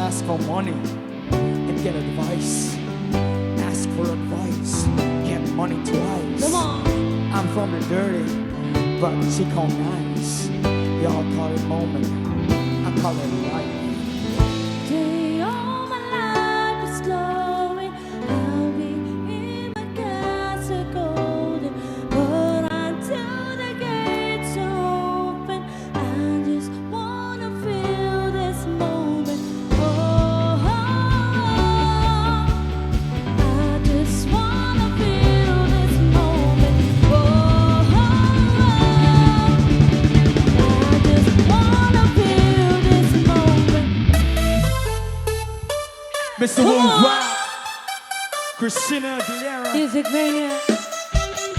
ask for money and get advice. Ask for advice, get money twice. Come on. I'm from the dirty, but she call nice. Y'all call it moment, I call it life. Day all my life is glowing. I'll be in my castle golden. But until the gates open, I just wanna feel this moment. Oh, I just wanna feel this moment. Oh, I just wanna feel this moment. Mr. Worldwide, Christina Aguilera, Music Mania.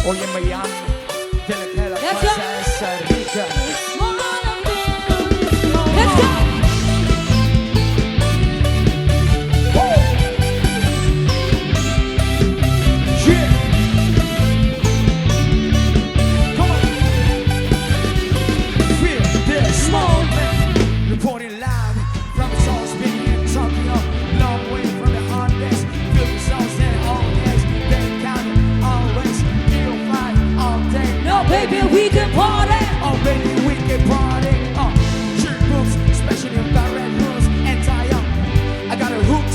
oye Miami, de la que la Let's pasa go. esa rica. Wanna feel this moment. Let's go. Yeah. Come on. Feel this moment. Reporting live from the South Spinning and talking up. Long way from the Hondas. Feel the souls and all days. They count it always. Feel fine all day. No, baby, we can party. Oh baby, we can party. Shirt boots, especially if got red rules and tie up. I got a hoot.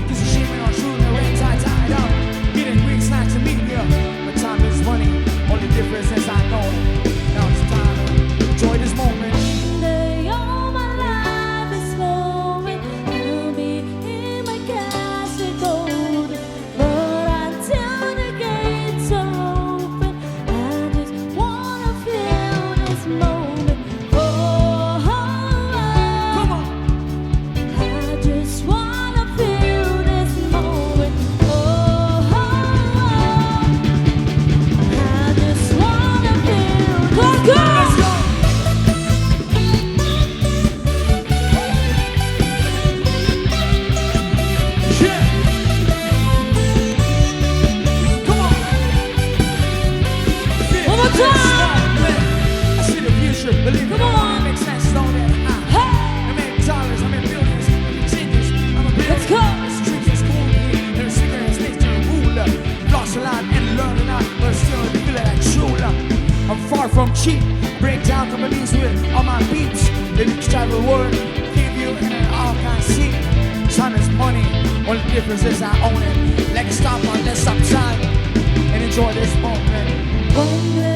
This is shimmy on shooting the red tie tied up. Getting weeks not to meet you. But time is money. Only difference is I know it. Now it's time to enjoy this moment. Day all my life is flowing. I'll be in my castle golden. But until the gates open, I just wanna feel this moment. Oh, Come on. I just wanna feel this moment. Oh, I just wanna feel. Let's go! Let's go. Yeah. Come on. Feel One more this time. moment. I see the future. Believe me, Come on. it makes sense, don't it? Hey! I'm in dollars, I'm in billions, I'm in genius, I'm a Let's go. The streets is cool, and the singer is next to the ruler. Lost a lot and learned a lot, but still feel like true love. I'm far from cheap, break down companies with all my beats. The next travel word, give you and all kinds see. Time is money, only difference is I own it. Let's stop on, let's stop time, and enjoy this moment. When